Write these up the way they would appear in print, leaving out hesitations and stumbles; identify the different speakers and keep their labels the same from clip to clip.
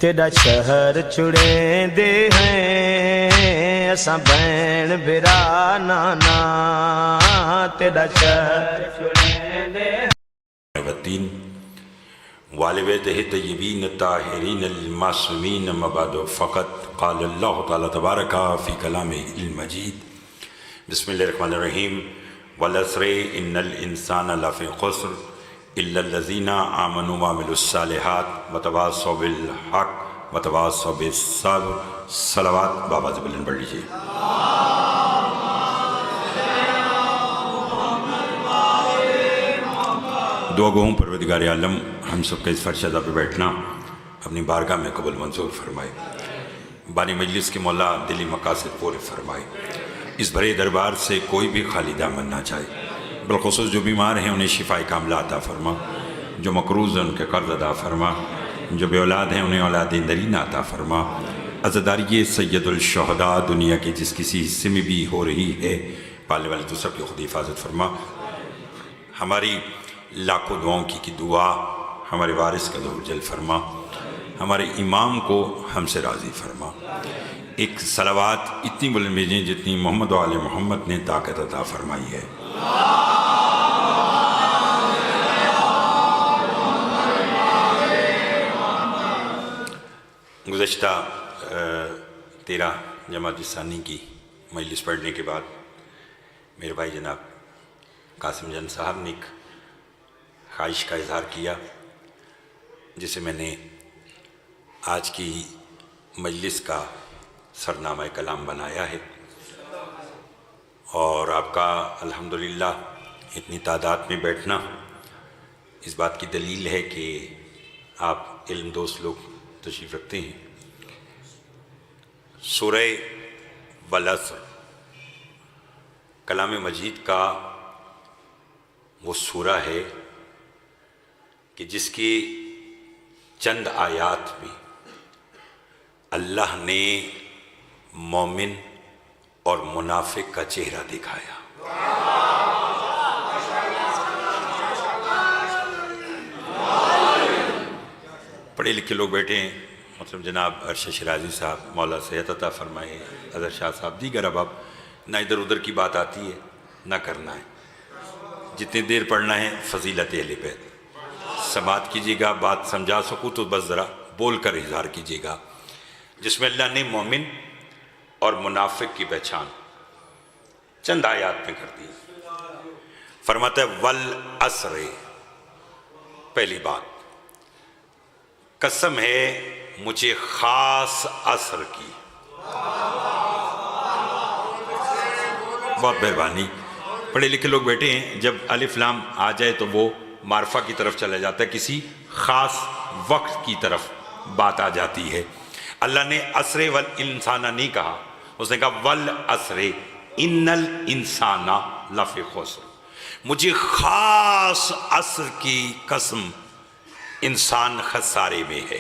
Speaker 1: तेरा शहर चुड़े दे हैं असा भैन बिरा नाना तेरा शहर चुड़े दे
Speaker 2: वतीन वालिदैन तय्यबीन ताहिरीन मासूमीन मबाद फ़क़त क़ाल अल्लाह तआला तबारक फ़ी कलामिहिल मजीद बिस्मिल्लाहिर्रहमानिर्रहीम वल अस्रि इन्नल इंसाना लफ़ी ख़ुस्र इल्लल्लज़ीना आमनू व अमिलुस्सालिहात व तवासौ बिल हक़ व तवासौ बिस्सब्र। सलावत बाबा से बुलंद पढ़ लीजिए। दुआ गो हूँ परवरदिगार आलम हम सब का इस फर्शदा पे बैठना अपनी बारगाह में कबूल मंजूर फरमाए। बानी मजलिस के मौला दिली मकासद पूरे फरमाए। इस भरे दरबार से कोई भी खाली दामन ना चाहे, बिलखुसूस जो बीमार हैं उन्हें शिफाए कामिला अता फरमा, जो मकरूज़ हैं उनके कर्ज अदा फरमा, जो बे औलाद हैं उन्हें औलाद नरीना अता फरमा। अज़दारी सैयदुल शुहदा दुनिया के जिस किसी हिस्से में भी हो रही है, पालने वाले तो सब की खुद हिफाजत फरमा। हमारी लाखों दुआओं की दुआ हमारे वारिस का जल फरमा, हमारे इमाम को हमसे राज़ी फरमा। एक सलावात इतनी बुलंद भेजें जितनी मोहम्मद वाले मोहम्मद ने ताकत अता फरमाई है। गुज़श्ता 13 जमात सानी की मजलिस पढ़ने के बाद मेरे भाई जनाब कासिम जन साहब ने एक ख्वाहिश का इजहार किया, जिसे मैंने आज की मजलिस का सरनामा कलाम बनाया है। और आपका अल्हम्दुलिल्लाह इतनी तादाद में बैठना इस बात की दलील है कि आप इल्म दोस्त लोग तशरीफ़ रखते हैं। सूरह वल अस्र कलाम मजीद का वो सूरा है कि जिसकी चंद आयात में अल्लाह ने मोमिन और मुनाफिक का चेहरा दिखाया। पढ़े लिखे लोग बैठे हैं, मतलब जनाब अरशद शिराजी साहब, मौला सैयद अता फरमाए, अज़हर शाह साहब, दीगर अब ना इधर उधर की बात आती है ना करना है। जितनी देर पढ़ना है फजीलत अहले बैत समात कीजिएगा। बात समझा सकूँ तो बस ज़रा बोल कर इज़हार कीजिएगा। जिसमें अल्लाह ने मोमिन और मुनाफिक की पहचान चंद आयात में कर दी। फरमाता है वल अस्र, पहली बात कसम है मुझे खास असर की। बहुत मेहरबानी। पढ़े लिखे लोग बैठे हैं, जब अलिफ लाम आ जाए तो वो मारफा की तरफ चला जाता है, किसी खास वक्त की तरफ बात आ जाती है। अल्लाह ने असरे वल इंसाना नहीं कहा, उसने कहा वल असरे इन्नल इंसाना लफी खुस्र। मुझे खास असर की कसम, इंसान खसारे में है।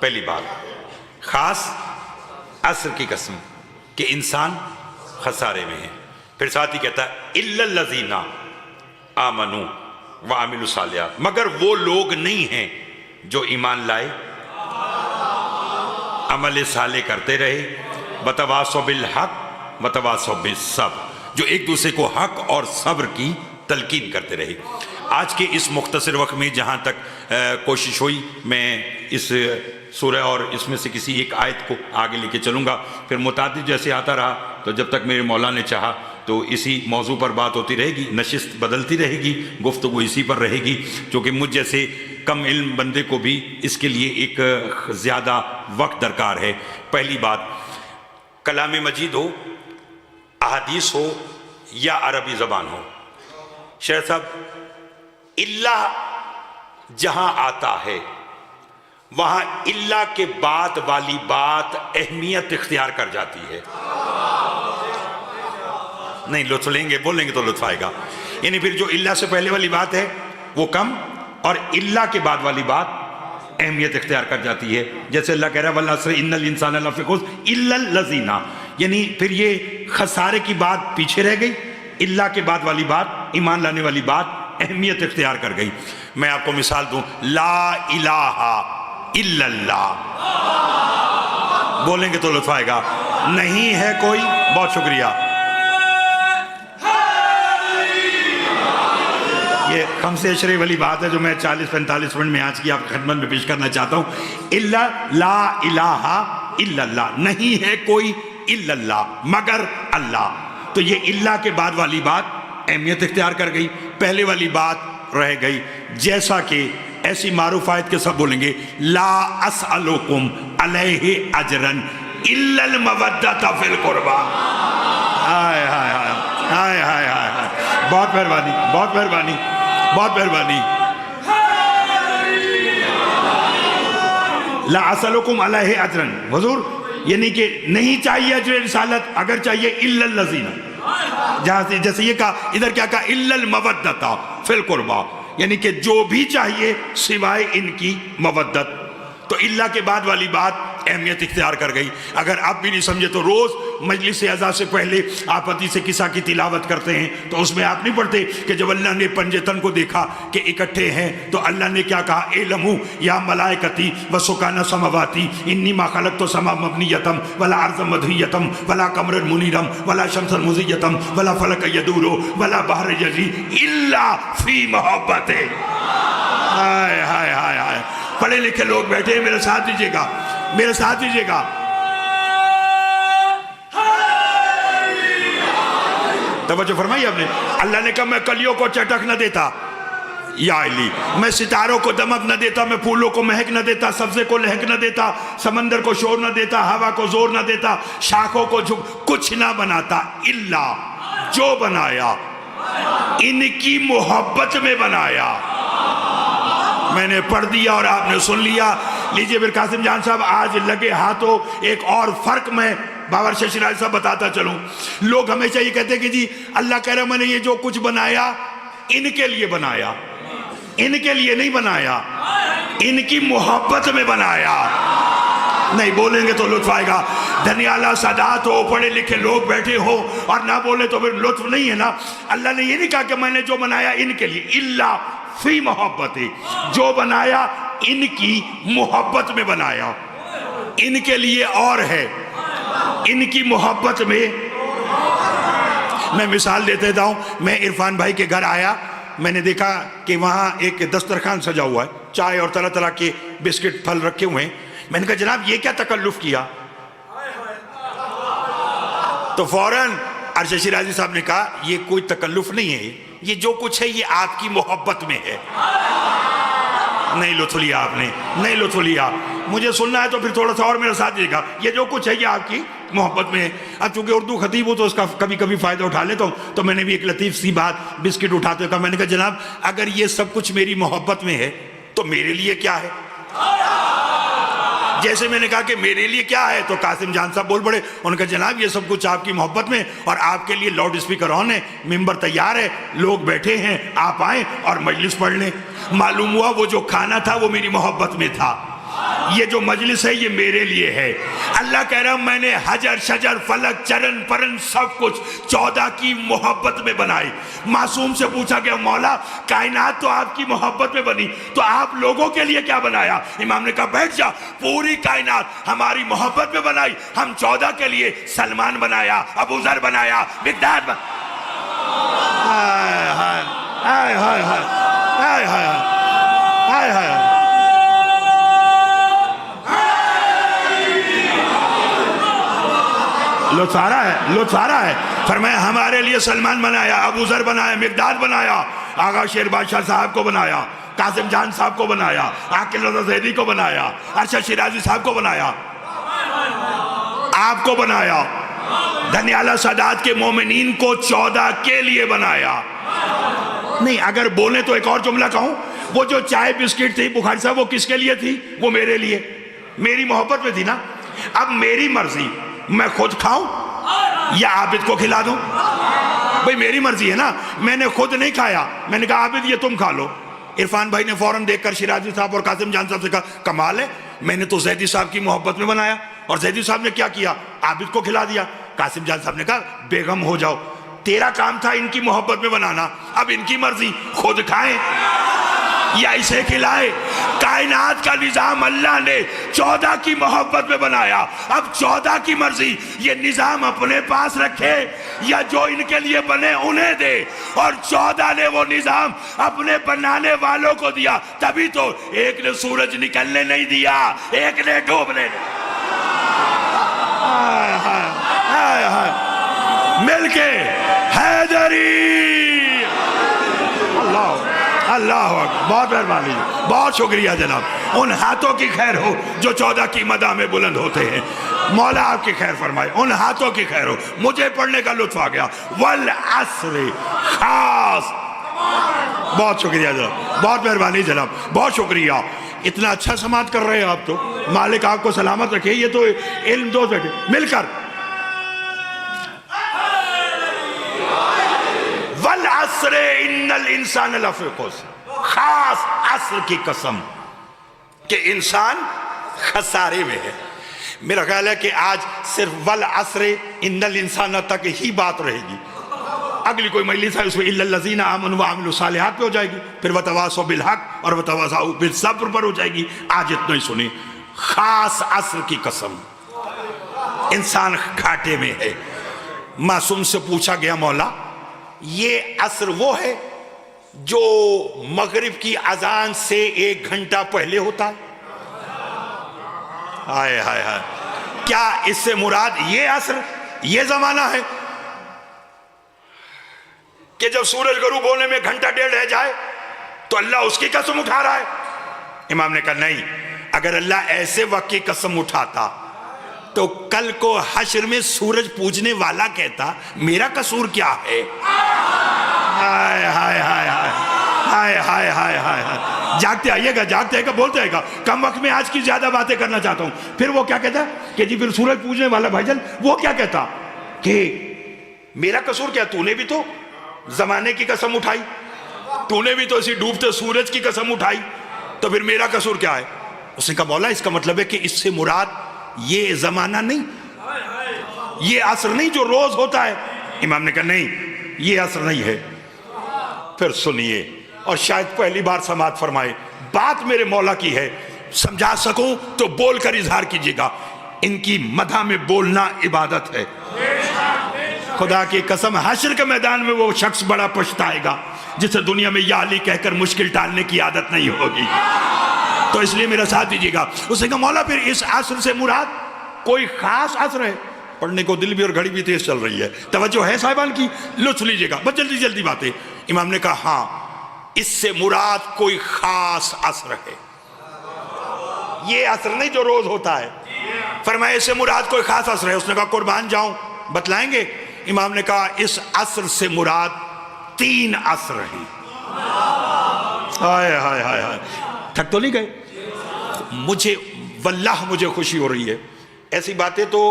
Speaker 2: पहली बात खास असर की कसम कि इंसान खसारे में है। फिर साथ ही कहता है इल्लल्लज़ीना आमनू व अमिलुस्सालिहात, मगर वो लोग नहीं हैं जो ईमान लाए, अमल साले करते रहे, बतवासौ बिल हक बतवासौ बिस्सब्र, जो एक दूसरे को हक और सब्र की तलकीन करते रहे। आज के इस मुख्तसर वक्त में जहाँ तक कोशिश हुई, मैं इस सूरह और इसमें से किसी एक आयत को आगे लेके चलूँगा। फिर मुतादिद जैसे आता रहा तो जब तक मेरे मौला ने चाहा तो इसी मौजू पर बात होती रहेगी, नशिस्त बदलती रहेगी, गुफ्तगू इसी पर रहेगी, क्योंकि मुझ जैसे कम इल्म बंदे को भी इसके लिए एक ज़्यादा वक्त दरकार है। पहली बात, कलाम मजीद हो, अहादीस हो या अरबी ज़बान हो, शेर साहब इल्ला जहां आता है वहां इल्ला के बाद वाली बात अहमियत इख्तियार कर जाती है। नहीं लुत्फ लेंगे, बोलेंगे तो लुत्फ आएगा। यानी फिर जो इल्ला से पहले वाली बात है वो कम, और इल्ला के बाद वाली बात अहमियत इख्तियार कर जाती है। जैसे अल्लाह कह रहा है वल अस्र इन्नल इंसाना लफ़ी खुस्र इल्लल्लज़ीना, यानी फिर ये खसारे की बात पीछे रह गई, इल्ला के बाद वाली बात, ईमान लाने वाली बात अहमियत इख्तियार कर गई। मैं आपको मिसाल दूं, ला इलाहा इल्लल्लाह। बोलेंगे तो लुत्फ आएगा। नहीं है कोई, बहुत शुक्रिया। ये कम से अशरे वाली बात है जो मैं 40-45 मिनट में आज की आपकी खिदमत में पेश करना चाहता हूं। इल्ला ला इलाहा इल्लल्लाह, नहीं है कोई इल्लल्लाह मगर अल्लाह। तो ये इल्ला के बाद वाली बात अहमियत इख्तियार कर गई, पहले वाली बात रह गई। जैसा कि ऐसी मारूफ आयत के सब बोलेंगे, ला अस्अलुकुम अलैहि अजरन इल्लल मवद्दत फिल कुर्बा। हाय हाय हाय हाय हाय हाय, बहुत मेहरबानी, बहुत मेहरबानी, बहुत मेहरबानी। ला अस्अलुकुम अलैहि अजरन, हुजूर यानी कि नहीं चाहिए अजर रिसालत, अगर चाहिए इल्लल लज़ीना, जहां से जैसे ये कहा, इधर क्या कहा, इल्लल मवद्दता फिल कुर्बा, यानी कि जो भी चाहिए सिवाय इनकी मवद्दत। तो इल्ला के बाद वाली बात अहमियत इख्तियार कर गई। अगर आप भी नहीं समझे तो रोज मजलिस अज़ा से पहले आप हदीस किस्सा की तिलावत करते हैं, तो उसमें आप नहीं पढ़ते कि जब अल्लाह ने पंजतन को देखा कि इकट्ठे हैं तो अल्लाह ने क्या कहा, एलमू या मलाइकती व सुकाना समवाती इन्नी मा खलक़्तु समा मबनियतम वला अर्ज़ मदहियतम वला कमरन मुनीरम वला शम्सन मुज़ियतम वला फलक यदूरो वला बहर यजी इल्ला फी मोहब्बते। हाय हाय हाय हाय, पढ़े लिखे लोग बैठे हैं, मेरे साथ दीजिएगा, मेरे साथ दीजिएगा। तवज्जो फरमाई आपने। अल्लाह ने कहा मैं कलियों को चटक न देता, या अली, मैं सितारों को दमक न देता, मैं फूलों को महक न देता, सब्जे को लहक न देता, समंदर को शोर न देता, हवा को जोर न देता, शाखों को झुक, कुछ ना बनाता इल्ला जो बनाया इनकी मोहब्बत में बनाया। मैंने पढ़ दिया और आपने सुन लिया। लीजिए फिर कासिम जान साहब, आज लगे हाथों एक और फर्क मैं बाबर शशिराज साहब बताता चलूं। लोग हमेशा ये कहते हैं कि जी अल्लाह कह रहा मैंने ये जो कुछ बनाया इनके लिए बनाया, इनके लिए नहीं बनाया, इनकी मोहब्बत में बनाया। नहीं बोलेंगे तो लुत्फ आएगा। धनियाला सादात हो, पढ़े लिखे लोग बैठे हो और ना बोले तो फिर लुत्फ नहीं है ना। अल्लाह ने ये नहीं कहा कि मैंने जो बनाया इनके लिए, इल्ला फी मोहब्बती, जो बनाया इनकी मोहब्बत में बनाया, इनके लिए और है, इनकी मोहब्बत में। मैं मिसाल देते हूं, मैं इरफान भाई के घर आया, मैंने देखा कि वहां एक दस्तरखान सजा हुआ है, चाय और तरह तरह के बिस्किट फल रखे हुए हैं। मैंने कहा जनाब ये क्या तकल्लुफ किया? तो फौरन अरशद शिराजी साहब ने कहा ये कोई तकल्लुफ नहीं है, ये जो कुछ है ये आपकी मोहब्बत में है। नहीं लुत्फ लिया आपने, नहीं लुत्फ लिया। मुझे सुनना है तो फिर थोड़ा सा और मेरे साथ देगा। ये जो कुछ है ये आपकी मोहब्बत में है। अब चूंकि उर्दू खतीब हो तो उसका कभी कभी फायदा उठा लेता हूँ, तो मैंने भी एक लतीफ सी बात बिस्किट उठाते कहा, मैंने कहा जनाब अगर ये सब कुछ मेरी मोहब्बत में है तो मेरे लिए क्या है? जैसे मैंने कहा कि मेरे लिए क्या है, तो कासिम जान साहब बोल पड़े, उनका जनाब ये सब कुछ आपकी मोहब्बत में, और आपके लिए लाउड स्पीकर ऑन है, मिंबर तैयार है, लोग बैठे हैं, आप आए और मजलिस पढ़ लें। मालूम हुआ वो जो खाना था वो मेरी मोहब्बत में था, ये जो मजलिस है ये मेरे लिए है। अल्लाह कह रहा मैंने हजर शजर फलक चरण परन सब कुछ 14 की मोहब्बत में बनाई। मासूम से पूछा गया मौला कायनात तो आपकी मोहब्बत में बनी, तो आप लोगों के लिए क्या बनाया? इमाम ने कहा बैठ जा, पूरी कायनात हमारी मोहब्बत में बनाई। हम 14 के लिए सलमान बनाया, अबू जर बनाया, मिकदाद हाय हाय हाय हाय हाय हाय हाय हाय। लुत्फ आ रहा है, लुत्फ आ रहा है। फरमाया हमारे लिए सलमान बनाया, अबू जर बनाया, मिकदाद बनाया, आगा शेर बादशाह साहब को बनाया, कासिम जान साहब को बनाया, आकिल रज़ा ज़ैदी को बनाया, अरशद शिराजी साहब को बनाया, आपको बनाया, धनियाला सादात के मोमिनीन को 14 के लिए बनाया। नहीं अगर बोले तो एक और जुमला कहूं, वो जो चाय बिस्किट थी बुखारी साहब वो किसके लिए थी? वो मेरे लिए, मेरी मोहब्बत में थी ना। अब मेरी मर्जी मैं खुद खाऊं या आबिद को खिला दूं? भाई मेरी मर्जी है ना, मैंने खुद नहीं खाया, मैंने कहा आबिद ये तुम खा लो। इरफान भाई ने फौरन देखकर शिराजी साहब और कासिम जान साहब से कहा कमाल है, मैंने तो ज़ैदी साहब की मोहब्बत में बनाया, और ज़ैदी साहब ने क्या किया? आबिद को खिला दिया। कासिम जान साहब ने कहा बेगम हो जाओ, तेरा काम था इनकी मोहब्बत में बनाना, अब इनकी मर्जी, खुद खाएं। या इसे खिलाए? कायनात का निजाम अल्लाह ने 14 की मोहब्बत में बनाया। अब 14 की मर्जी, ये निजाम अपने पास रखे या जो इनके लिए बने उन्हें दे। और 14 ने वो निजाम अपने बनाने वालों को दिया, तभी तो एक ने सूरज निकलने नहीं दिया, एक ने डूबने नहीं। मिलके हैदरी, अल्लाह अल्लाह, बहुत मेहरबानी, बहुत शुक्रिया जनाब। उन हाथों की खैर हो जो 14 की मदा में बुलंद होते हैं। मौला आपकी खैर फरमाए, उन हाथों की खैर हो। मुझे पढ़ने का लुत्फ आ गया। वल अस्र खास, बहुत शुक्रिया जनाब, बहुत मेहरबानी जनाब, बहुत शुक्रिया। इतना अच्छा समाज कर रहे हैं आप, तो मालिक आपको सलामत रखे। ये तो इल्म दो बैठे मिलकर। वल अस्र इन्नल इंसान लफी खुस्र, खास अस्र की कसम कि इंसान खसारे में है। मेरा ख्याल है कि आज सिर्फ वल अस्र इन्नल इंसान तक ही बात रहेगी। अगली कोई मजलिस है उसमें इल्लल लज़ीना आमनू व अमिलू सालिहात पे हो जाएगी, फिर वतवासौ बिल हक और वतवासौ बिल सब्र पर हो जाएगी। आज इतना ही सुनी, खास अस्र की कसम, इंसान घाटे में है। मासूम से पूछा गया, मौला ये अस्र वो है जो मगरिब की अजान से 1 घंटा पहले होता है? हाय हाय हाय, क्या इससे मुराद ये अस्र, ये जमाना है कि जब सूरज गरूब होने में घंटा डेढ़ रह जाए तो अल्लाह उसकी कसम उठा रहा है? इमाम ने कहा नहीं, अगर अल्लाह ऐसे वक्त की कसम उठाता तो कल को हश्र में सूरज पूजने वाला कहता मेरा कसूर क्या है? हाय हाय हाय हाय हाय हाय हाय हाय हाय। जागते आइएगा, जागते आइएगा, बोलते आइएगा। कम वक्त में आज की ज्यादा बातें करना चाहता हूं। फिर वो क्या कहता कि जी फिर सूरज पूजने वाला भाईजान वो क्या कहता कि मेरा कसूर क्या, तूने भी तो जमाने की कसम उठाई, तूने भी तो इसी डूबते सूरज की कसम उठाई, तो फिर मेरा कसूर क्या है? उसने कहा मौला इसका मतलब है कि इससे मुराद ये जमाना नहीं, ये असर नहीं जो रोज होता है। इमाम ने कहा नहीं, ये असर नहीं है। फिर सुनिए, और शायद पहली बार समाअत फरमाए, बात मेरे मौला की है, समझा सकूं तो बोलकर इजहार कीजिएगा। इनकी मदा में बोलना इबादत है। खुदा की कसम, हश्र के मैदान में वो शख्स बड़ा पछताएगा जिसे दुनिया में या अली कहकर मुश्किल टालने की आदत नहीं होगी। तो इसलिए मेरा साथ दीजिएगा। उसने कहा मौला फिर इस असर से मुराद कोई खास असर है? पढ़ने को दिल भी और घड़ी भी तेज चल रही है, तवज्जो है साहिबान की, लुत्फ लीजिएगा, बस जल्दी जल्दी बातें। इमाम ने कहा हाँ, इससे मुराद कोई खास असर है, ये असर नहीं जो रोज होता है। फरमाया इससे मुराद कोई खास असर है। उसने कहा कुर्बान जाऊं, बतलाएंगे? इमाम ने कहा इस असर से मुराद 3 असर हैं। हाय हाय हाय हाय, थक तो नहीं गए? मुझे वल्लाह मुझे खुशी हो रही है। ऐसी बातें तो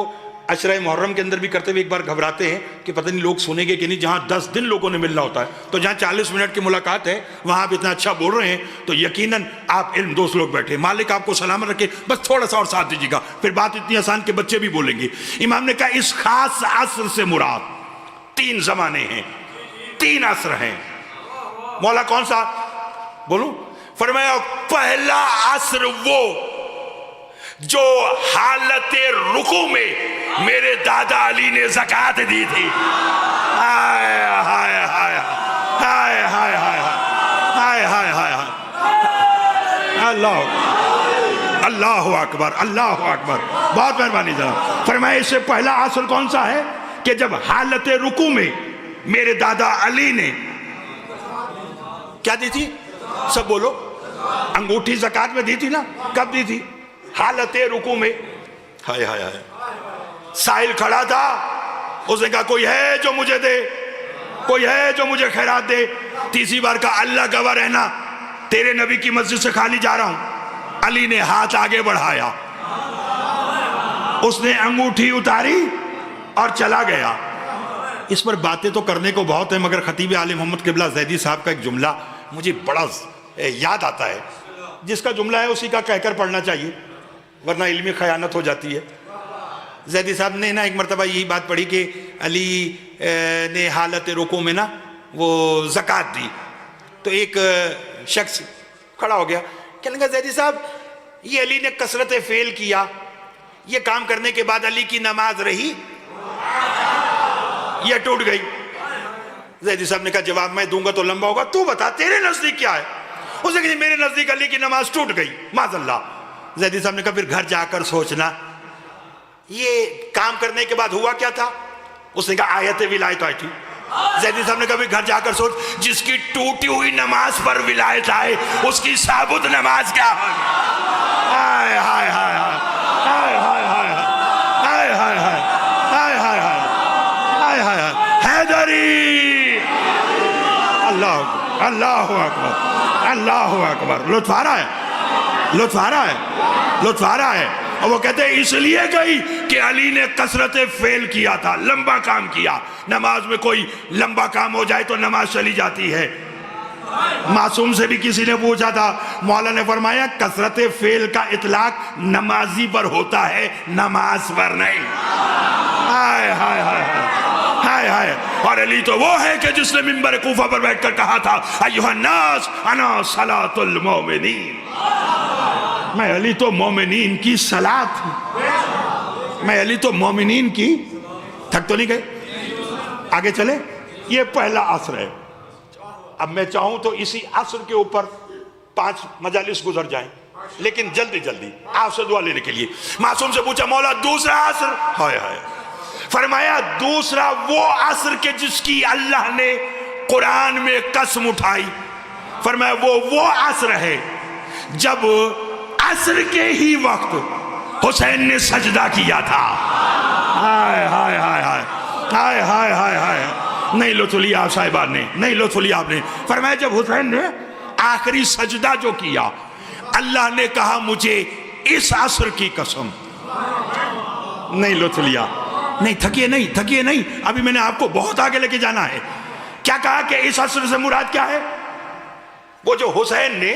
Speaker 2: अशरा मुहर्रम के अंदर भी करते हुए एक बार घबराते हैं कि पता नहीं लोग सुनेंगे कि नहीं। जहां 10 दिन लोगों ने मिलना होता है, तो जहां 40 मिनट की मुलाकात है वहां आप इतना अच्छा बोल रहे हैं, तो यकीनन आप इल्म दोस्त लोग बैठे, मालिक आपको सलामत रखे। बस थोड़ा सा और साथ दीजिएगा, फिर बात इतनी आसान के बच्चे भी बोलेंगे। इमाम ने कहा इस खास असर से मुराद 3 जमाने हैं, 3 असर हैं। मौला कौन सा बोलूं? फरमाया पहला असर वो जो हालत रुकू में मेरे दादा अली ने ज़कात दी थी। हाय हाय हाय हाय हाय हाय हाय हाय हाय हाय, अल्लाह अल्लाह अकबर, अल्लाह अकबर, बहुत मेहरबानी जनाब। फरमाया इससे पहला असर कौन सा है कि जब हालत रुकू में मेरे दादा अली ने क्या दी थी? सब बोलो। अंगूठी ज़कात में दी थी ना? कब दी थी? हालत रुकू में। हाय हाय हाय, साहिल खड़ा था, उसने कहा कोई है जो मुझे दे, कोई है जो मुझे खैरात दे। तीसरी बार का अल्लाह गवाह रहना, तेरे नबी की मस्जिद से खाली जा रहा हूं। अली ने हाथ आगे बढ़ाया, उसने अंगूठी उतारी और चला गया। इस पर बातें तो करने को बहुत है, मगर खतीब आले मोहम्मद किबला जैदी साहब का एक जुमला मुझे बड़ा याद आता है। जिसका जुमला है उसी का कहकर पढ़ना चाहिए, वरना इल्मी खयानत हो जाती है। जैदी साहब ने ना एक मरतबा यही बात पढ़ी कि अली ने हालत रुकू में ना वो ज़कात दी, तो एक शख्स खड़ा हो गया, कहने लगा जैदी साहब ये अली ने कसरत फेल किया, ये काम करने के बाद अली की नमाज रही या टूट गई? जैदी साहब ने कहा जवाब मैं दूंगा तो लंबा होगा, तू बता तेरे नजदीक क्या है? उसने कहा मेरे नजदीक अली की नमाज टूट गई माज़अल्लाह। जैदी साहब ने कहा फिर घर जाकर सोचना ये काम करने के बाद हुआ क्या था? उसने कहा आयत विलायत आई थी। जैदी साहब ने कहा घर जाकर सोच, जिसकी टूटी हुई नमाज पर विलायत आए उसकी साबुत नमाज क्या हो? हाय हाय हाय हाय हाय हाय हाय हाय हाय हाय हाय हाय हाय हैदरी, अल्लाह अल्लाह अकबर अल्लाह अकबर। लुत्फ आ रहा है, लुत्फ आ रहा है, लुत्फ आ रहा है। और वो कहते हैं इसलिए गई कि अली ने कसरत फेल किया था, लंबा काम किया। नमाज में कोई लंबा काम हो जाए तो नमाज चली जाती है। मासूम से भी किसी ने पूछा था, मौला ने फरमाया कसरत फेल का इतलाक नमाजी पर होता है, नमाज पर नहीं। हाय हाय हाय हाय हाय। और अली तो वो है कि जिसने मिंबर कूफा पर बैठकर कहा था अय्युहन्नास अना सलातुल मोमिनीन, मैं अली तो मोमिनीन की सलात हूं, मैं अली तो मोमिनीन की। थक तो नहीं गए? आगे चले। ये पहला असर है। अब मैं चाहूं तो इसी असर के ऊपर 5 मजालिस गुजर जाएं, लेकिन जल्दी जल्दी आपसे दुआ लेने के लिए। मासूम से पूछा मौला दूसरा असर? हाय हाय। फरमाया दूसरा वो असर के जिसकी अल्लाह ने कुरान में कसम उठाई। फरमाया वो असर है जब असर के ही वक्त हुसैन ने सजदा किया था। हाय हाय हाय हाय हाय हाय हाय हाय। नहीं लुत्फ लिया आप साहिबान ने, नहीं लुत्फ लिया आपने। फरमाया जब हुसैन ने आखिरी सजदा जो किया, अल्लाह ने कहा मुझे इस असर की कसम। नहीं लुत्फ लिया। नहीं थकिए नहीं, थकिए नहीं, अभी मैंने आपको बहुत आगे लेके जाना है। क्या कहा कि इस असर से मुराद क्या है? वो जो हुसैन ने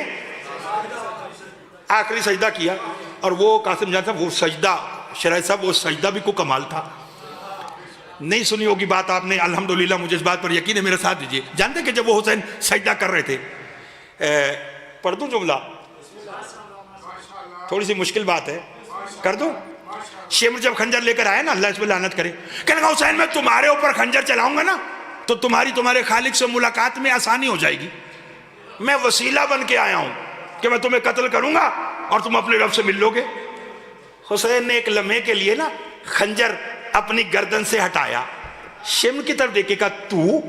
Speaker 2: आखिरी सजदा किया, और वो कासिम जान साहब वो सजदा, शराय साहब वो सजदा भी को कमाल था। नहीं सुनी होगी बात आपने, अल्हम्दुलिल्लाह मुझे इस बात पर यकीन है, मेरा साथ दीजिए। जानते कि जब वो हुसैन सजदा कर रहे थे, पढ़ दूं जुमला? थोड़ी सी मुश्किल बात है, कर दूं? शेमर जब खंजर लेकर आया ना, अल्लाह इस पर लानत करे, कहने लगा हुसैन मैं तुम्हारे ऊपर खंजर चलाऊंगा ना तो तुम्हारे खालिक से मुलाकात में आसानी हो जाएगी। मैं वसीला बन के आया हूं कि मैं तुम्हें कत्ल करूंगा और तुम अपने रब से मिल लोगे। हुसैन ने एक लम्हे के लिए ना खंजर अपनी गर्दन से हटाया, शिम की तरफ देखे, कहा तू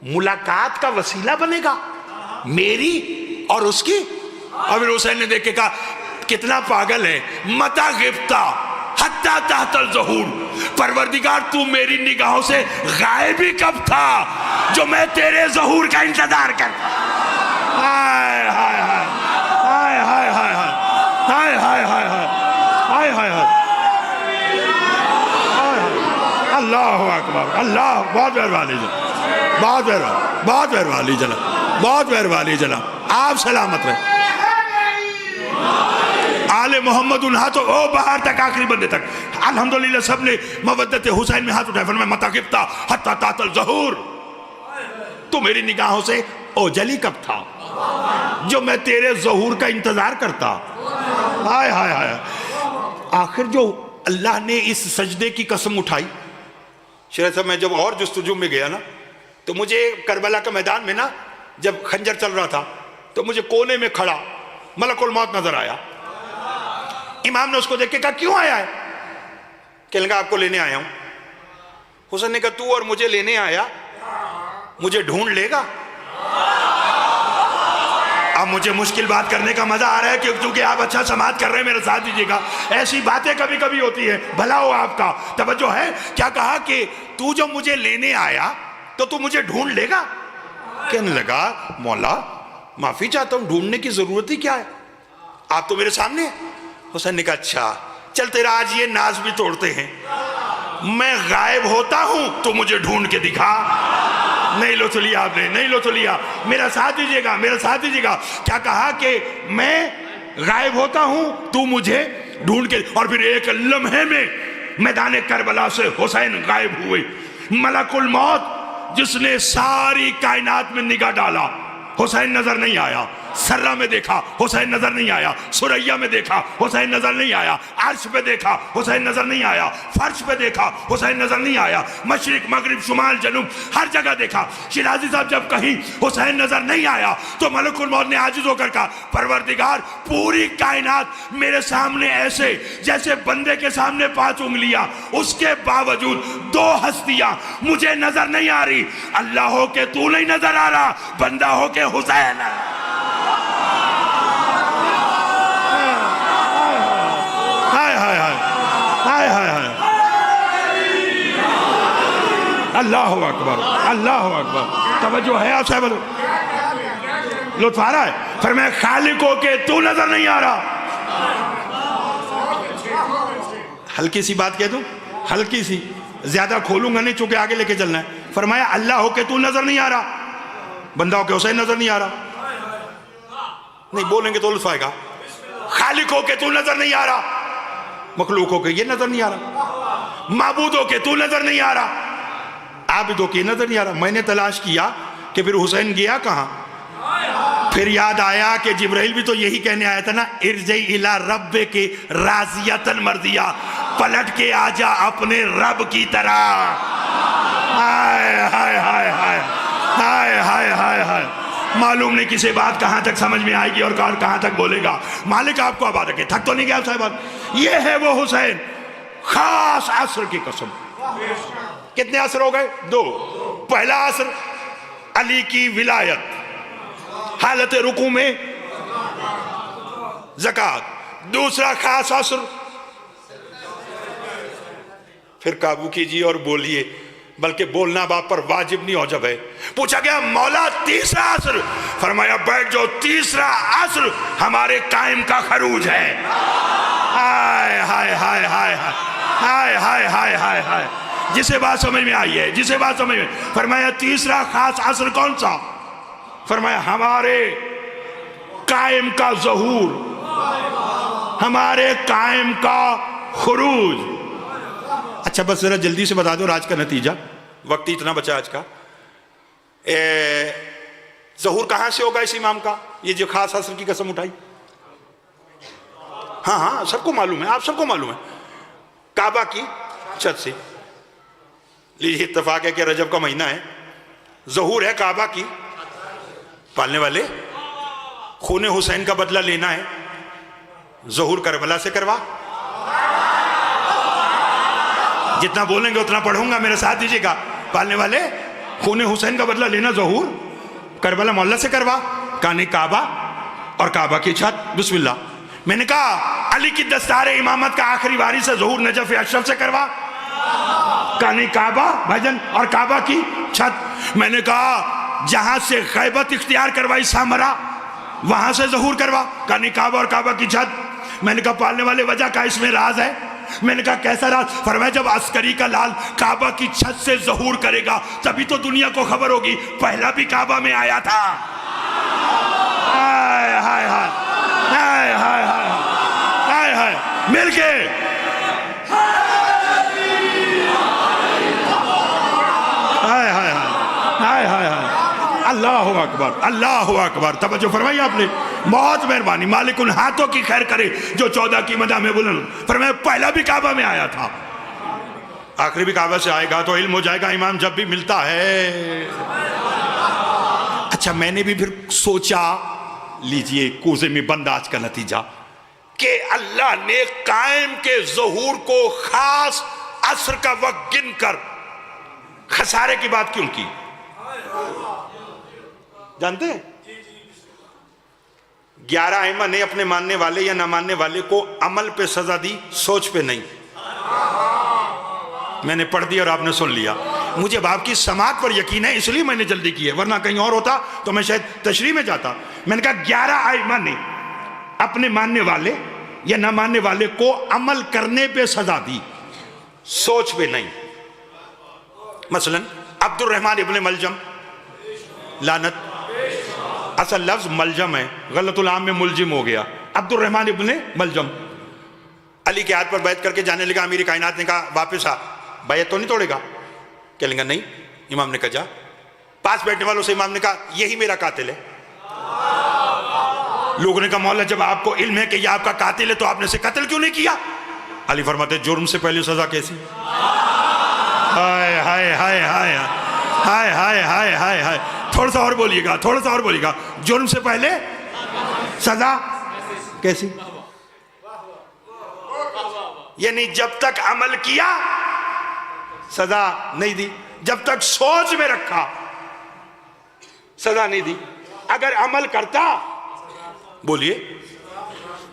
Speaker 2: मुलाकात का वसीला बनेगा मेरी और उसकी? और फिर हुसैन ने देखे, कहा कितना पागल है, मता गिफ्ता हत्ता तहतल ज़हूर, परवरदिगार तू मेरी निगाहों से गायब ही कब था जो मैं तेरे ज़हूर का इंतजार कर। हाय हाय हाय हाय हाय हाय हाय हाय हाय हाय हाय हाय। अल्लाह अकबर, अल्लाह। बहुत मेहरबानी जनाब, बहुत मेहरबानी, बहुत मेहरबानी जनाब, बहुत मेहरबानी जनाब। आप सलामत रहे। आले मोहम्मद उन्हा तो ओ बाहर तक, आखिरी बंदे तक अल्हम्दुलिल्लाह सब ने मवद्दत हुसैन में हाथ उठाया। फरमाया मता गिफ्ता हत्ता तातल ज़हूर, तू मेरी निगाहों से ओझली कब था जो मैं तेरे ज़हूर का इंतजार करता। हाय हाय हाय। आखिर जो अल्लाह ने इस सजदे की कसम उठाई। शेर साहब मैं जब और जुस्तजू में गया ना, तो मुझे करबला का मैदान में ना जब खंजर चल रहा था, तो मुझे कोने में खड़ा मलकुल मौत नजर आया। इमाम ने उसको देख के कहा क्यों आया है? कहने लगा आपको लेने आया हूं। हुसैन ने कहा तू और मुझे लेने आया, मुझे ढूंढ लेगा? अब मुझे मुश्किल बात करने का मजा आ रहा है क्योंकि आप अच्छा समाज कर रहे हैं, मेरे साथ दीजिएगा। ऐसी बातें कभी कभी होती है, भला हो आपका। तवज्जो है? क्या कहा कि तू जो मुझे लेने आया तो तू मुझे ढूंढ लेगा? कहने लगा मौला माफी चाहता हूं, ढूंढने की जरूरत ही क्या है, आप तो मेरे सामने। हुसैन ने कहा अच्छा चल तेरा आज ये नाज भी तोड़ते हैं, मैं गायब होता हूं तो मुझे ढूंढ के दिखा। नहीं लो तो लिया आपने, नहीं लो तो लिया, मेरा साथ दीजिएगा, मेरा साथ दीजिएगा। क्या कहा कि मैं गायब होता हूं तू मुझे ढूंढ के, और फिर एक लम्हे में मैदान करबला से हुसैन गायब हुए। मलकुल मौत जिसने सारी कायनात में निगाह डाला, हुसैन नजर नहीं आया। सर्रा में देखा, हुसैन नजर नहीं आया। सुरैया में देखा, हुसैन नजर नहीं आया। अर्श पे देखा, हुसैन नजर नहीं आया। फर्श पे देखा, हुसैन नजर नहीं आया। मशरिक मगरिब शुमाल जनूब हर जगह देखा। शिराजी साहब जब कहीं हुसैन नजर नहीं आया तो मलकुल मौत ने आजिज होकर कहा, परवरदिगार पूरी कायनात मेरे सामने ऐसे जैसे बंदे के सामने 5 उंगलियां, उसके बावजूद 2 हस्तियां मुझे नजर नहीं आ रही। अल्लाह हो के तू नहीं नजर आ रहा, बंदा हो के हुसैन है। हाय हाय हाय हाय हाय हाय, अल्लाह अकबर, अल्लाह अकबर। तवज्जो है आप साहब, लुत्फ आ रहा है? फिर मैं खालिक हो के तू नजर नहीं आ रहा। हल्की सी बात कह दूं, हल्की सी, ज्यादा खोलूंगा नहीं चूंकि आगे लेके चलना है। फरमाया अल्लाह हो के तू नजर नहीं आ रहा, बंदा हो के हुसैन नजर नहीं आ रहा। नहीं बोलेंगे तो लुत्फ आएगा। खालिक हो के तू नजर नहीं आ रहा, मखलूक हो के ये नजर नहीं आ रहा, माबूद हो के तू नजर नहीं आ रहा, आबिद हो के नजर नहीं आ रहा। मैंने तलाश किया कि फिर हुसैन गया कहां? फिर याद आया कि जिब्राइल भी तो यही कहने आया था ना, इरजई इला रब्बे के राजियतन मर्दिया, पलट के आजा अपने रब की तरह। हाय हाय हाय हाय हाय हाय हाय हाय। मालूम नहीं किसी बात कहां तक समझ में आएगी और कहां तक बोलेगा। मालिक आपको आबाद रखे। थक तो नहीं गया साहब? ये है वो हुसैन, खास असर की कसम। कितने असर हो गए? 2। पहला असर अली की विलायत, हालत रुकू में ज़कात। दूसरा खास असर, फिर काबू कीजिए और बोलिए, बल्कि बोलना बाप पर वाजिब नहीं वाजिब है। पूछा गया मौला तीसरा असर, फरमाया बैठ जाओ, तीसरा असर हमारे कायम का खरूज है। हाय हाय हाय हाय हाय हाय हाय हाय हाय। जिसे बात समझ में आई है, जिसे बात समझ में, फरमाया तीसरा खास असर कौन सा? फरमाया हमारे कायम का ज़हूर, हमारे कायम का खुरूज। अच्छा बस जरा जल्दी से बता दो आज का नतीजा, वक्त इतना बचा आज का। ज़हूर कहां से होगा इस इमाम का, ये जो खास असर की कसम उठाई? हाँ हाँ सबको मालूम है, आप सबको मालूम है, काबा की छत से। लीजिए इत्तेफाक है कि रजब का महीना है, ज़हूर है काबा की। पालने वाले खूने हुसैन का बदला लेना है, ज़हूर करबला से करवा। जितना बोलेंगे उतना पढ़ूंगा, मेरे साथ दीजिएगा। पालने वाले खूने हुसैन का बदला लेना ज़हूर करबला मोहल्ला से करवा। काने काबा और काबा की छत, बिस्मिल्लाह। मैंने कहा अली की दस्तार इमामत का आखिरी वारिस से ज़हूर नजफ अशरफ से करवा। काने काबा भाईजान और काबा की छत। मैंने कहा जहां से गैबत इख्तियार करवाई सामरा, वहां से ज़हूर करवा। काने काबा और काबा की छत। मैंने कहा पालने वाले वजह का इसमें राज है। मैंने कहा कैसा राज? फरमाया जब अस्करी का लाल काबा की छत से ज़हूर करेगा तभी तो दुनिया को खबर होगी पहला भी काबा में आया था। हाय हाय हाय हाय हाय हाय हाय, मिलके हाय हाय हाय हाय हाय। अल्लाह अकबर, अल्लाह अकबर। तवज्जो फरमाई आपने, बहुत मेहरबानी। मालिक उन हाथों की खैर करे जो 14 की मदा में बुलंद। फरमाया पहला भी काबा में आया था, आखिरी भी काबा से आएगा, तो इल्म हो जाएगा इमाम जब भी मिलता है। अच्छा मैंने भी फिर सोचा, लीजिए कूजे में बंद आज का नतीजा, कि अल्लाह ने कायम के ज़हूर को खास असर का वक्त गिनकर खसारे की बात क्यों की? जानते हैं 11 अइम्मा ने अपने मानने वाले या ना मानने वाले को अमल पे सजा दी, सोच पे नहीं। मैंने पढ़ दिया और आपने सुन लिया। मुझे बाप की समात पर यकीन है इसलिए मैंने जल्दी की है, वरना कहीं और होता तो मैं शायद तशरीह में जाता। मैंने कहा 11 अइम्मा ने अपने मानने वाले या ना मानने वाले को अमल करने पे सजा दी, सोच पे नहीं। मसलन अब्दुर्रहमान इब्ने मलजम, लानत असल लफ्ज मलजम है, गलतुल आम में मुलजिम हो गया। अब्दुर्रहमान इब्ने मलजम अली के हाथ पर बैत करके जाने लगा। अमीर कायनात ने कहा वापस आ, बैत तो नहीं तोड़ेगा? कह लेंगे नहीं। इमाम ने कहा जा। पास बैठने वालों से इमाम ने कहा यही मेरा कातिल है। लोगों ने कहा मौला जब आपको इल्म है कि यह आपका कातिल है तो आपने इसे कत्ल क्यों नहीं किया? अली फरमाते जुर्म से पहले सजा कैसी? हाय हाय हाय हाय हाय हाय हाय हाय हाय। थोड़ा सा और बोलिएगा, थोड़ा सा और बोलिएगा। जुर्म से पहले सजा कैसी? यानी जब तक अमल किया सजा नहीं दी, जब तक सोच में रखा सजा नहीं दी। अगर अमल करता, बोलिए।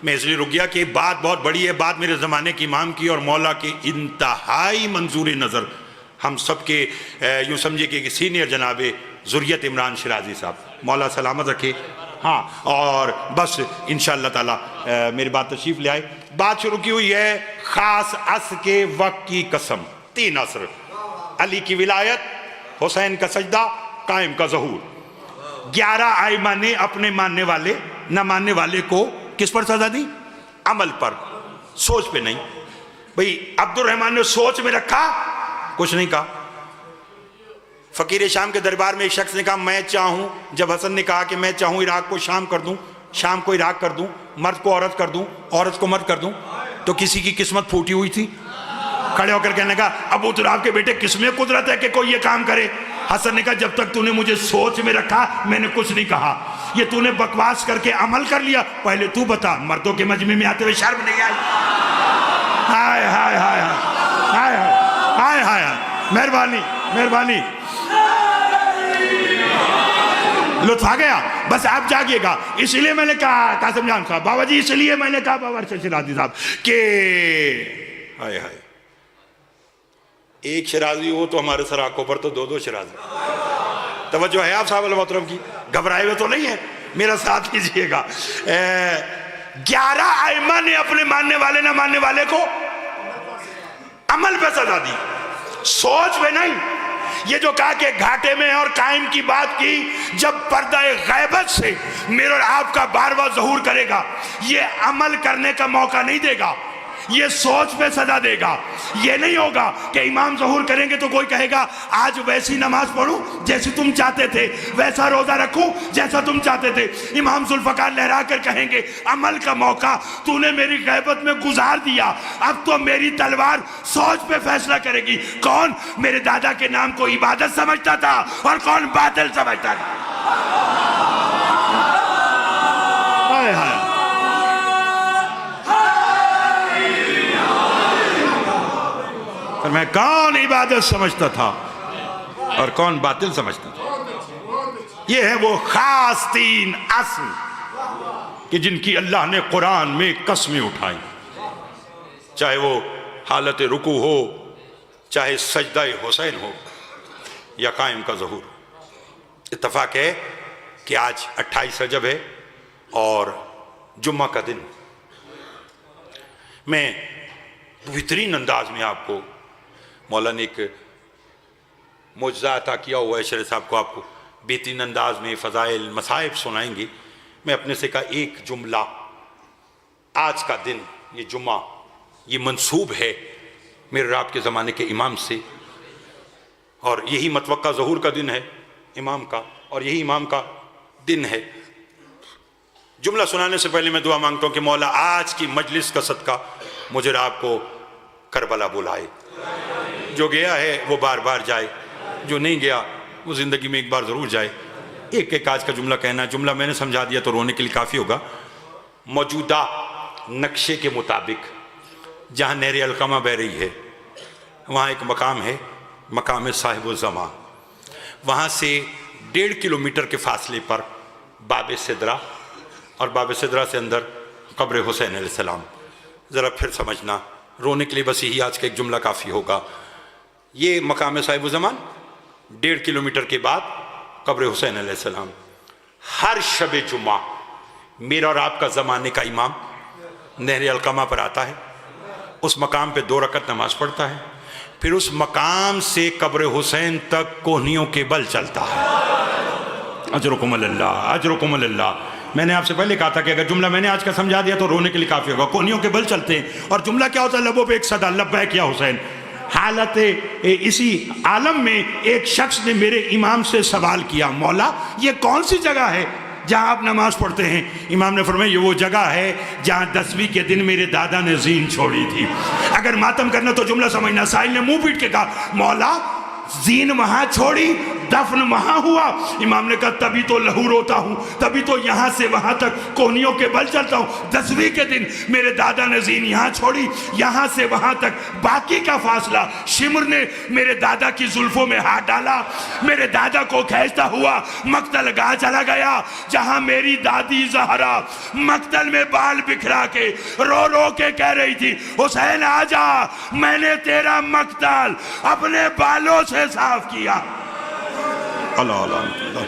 Speaker 2: मैं इसलिए रुक गया कि बात बहुत बड़ी है, बात मेरे ज़माने की इमाम की और मौला के इंतहाई मंजूर नज़र, हम सबके यूँ समझिए कि सीनियर जनाबे ज़ुर्रियत इमरान शिराजी साहब, मौला सलामत रखे। हाँ, और बस इंशाअल्लाह ताला मेरी बात तशरीफ़ ले आए। बात शुरू की हुई है ख़ास अस के वक्त की कसम। 3 असर, अली की विलायत, हुसैन का सजदा, कायम का ज़हूर। 11 आइमा ने अपने मानने वाले न मानने वाले को किस पर सजा दी? अमल पर, सोच पे नहीं। भाई अब्दुर्रहमान ने सोच में रखा, कुछ नहीं कहा। फकीर शाम के दरबार में एक शख्स ने कहा मैं चाहूं, जब हसन ने कहा कि मैं चाहूं इराक को शाम कर दूं, शाम को इराक कर दूं, मर्द को औरत कर दूं, औरत को मर्द कर दूं, तो किसी की किस्मत फूटी हुई थी। खड़े होकर कहने का अबू तुराब के बेटे किसमें कुदरत है कि कोई ये काम करे? हसन ने कहा जब तक तूने मुझे सोच में रखा मैंने कुछ नहीं कहा, ये तूने बकवास करके अमल कर लिया। पहले तू बता, मर्दों के मजमे में आते हुए शर्म नहीं आई? हाय हाय हाय हाय हाय हाय, मेहरबानी मेहरबानी, लुत्फ आ गया। बस आप जागिएगा। इसलिए मैंने कहा कासिम जान साहब, बाबा जी इसलिए मैंने कहा बाबा शिराजी साहब के हाय हाय, एक शराजी हो तो हमारे सर आंखों पर तो 2-2 शराजी। तवज्जो है आप साहब मोहतरम की? घबराए हुए तो नहीं है, मेरा साथ कीजिएगा। 11 आइमा ने अपने मानने वाले ना मानने वाले को अमल पे सजा दी, सोच में नहीं। ये जो कहा कि घाटे में और कायम की बात की, जब पर्दा गैबत से मेरे और आपका बार-बार ज़हूर करेगा, ये अमल करने का मौका नहीं देगा, ये सोच पे सजा देगा। ये नहीं होगा कि इमाम ज़हूर करेंगे तो कोई कहेगा आज वैसी नमाज पढ़ूं जैसी तुम चाहते थे, वैसा रोजा रखूं जैसा तुम चाहते थे। इमाम जुल्फ़कार लहरा कर कहेंगे अमल का मौका तूने मेरी गैबत में गुजार दिया, अब तो मेरी तलवार सोच पे फैसला करेगी। कौन मेरे दादा के नाम को इबादत समझता था और कौन बातिल समझता था। हाय हाय, मैं कौन इबादत समझता था और कौन बातिल समझता था। ये है वो खास 3 असल कि जिनकी अल्लाह ने कुरान में कसमें उठाई, चाहे वो हालत रुकू हो, चाहे सजदा हुसैन हो या कायम का ज़हूर। इत्तफाक है कि आज 28 रजब है और जुम्मा का दिन। मैं बेहतरीन अंदाज में आपको मौला ने एक मुआज़ा अता किया हुआ है शेर साहब को, आपको बेहतरीन अंदाज में फ़ज़ाइल मसाइब सुनाएंगे। मैं अपने से का एक जुमला, आज का दिन, ये जुम्मा, ये मंसूब है मेरे रात के ज़माने के इमाम से, और यही मतवक्का ज़हूर का दिन है इमाम का, और यही इमाम का दिन है। जुमला सुनाने से पहले मैं दुआ मांगता हूँ कि मौला आज की मजलिस का सदका मुझे आपको करबला बुलाए। जो गया है वो बार बार जाए, जो नहीं गया वो ज़िंदगी में एक बार ज़रूर जाए। एक एक आज का जुमला कहना, जुमला मैंने समझा दिया तो रोने के लिए काफ़ी होगा। मौजूदा नक्शे के मुताबिक जहाँ नहर अलकमा बह रही है वहाँ एक मकाम है, मकाम साहिब ज़मा। वहाँ से 1.5 किलोमीटर के फासले पर बाब सिदरा, और बाब सिदरा से अंदर कब्र हुसैन अलैहिस्सलाम। ज़रा फिर समझना, रोने के लिए बस यही आज का एक जुमला काफ़ी होगा। ये मकाम साहिब ज़मान 1.5 किलोमीटर के बाद कब्र हुसैन अलैहिस्सलाम। हर शब जुम्मा मेरा और आपका ज़माने का इमाम नहर अलकमा पर आता है, उस मकाम पे 2 रकत नमाज पढ़ता है, फिर उस मकाम से कब्र हुसैन तक कोहनियों के बल चलता है। अजरुकुम अल्लाह, अजरुकुम अल्लाह। मैंने आपसे पहले कहा था कि अगर जुमला मैंने आज का समझा दिया तो रोने के लिए काफ़ी होगा। कोहनियों के बल चलते हैं, और जुमला क्या होता है? लबों पे एक सदा, लब्बैक या हुसैन। हालत इसी आलम में एक शख्स ने मेरे इमाम से सवाल किया, मौला ये कौन सी जगह है जहां आप नमाज पढ़ते हैं। इमाम ने फरमाया ये वो जगह है जहां 10वीं के दिन मेरे दादा ने जीन छोड़ी थी। अगर मातम करना तो जुमला समझना। साहिल ने मुंह पीट के कहा मौला जीन वहां छोड़ी, दफन वहां हुआ। इमाम ने कहा तभी तो लहू रोता हूं, तभी तो यहां से वहां तक कोहनियों के बल चलता हूं। 10वीं के दिन मेरे दादा ने जीन यहां छोड़ी, यहां से वहां तक बाकी का फासला शिमर ने मेरे दादा की जुल्फों में हाथ डाला, मेरे दादा को खींचता हुआ मक्तल गाह चला गया, जहां मेरी दादी जहरा मक्तल में बाल बिखरा के रो रो के कह रही थी हुसैन आजा, मैंने तेरा मक्तल अपने बालों से साफ किया। अल्लाह अल्लाह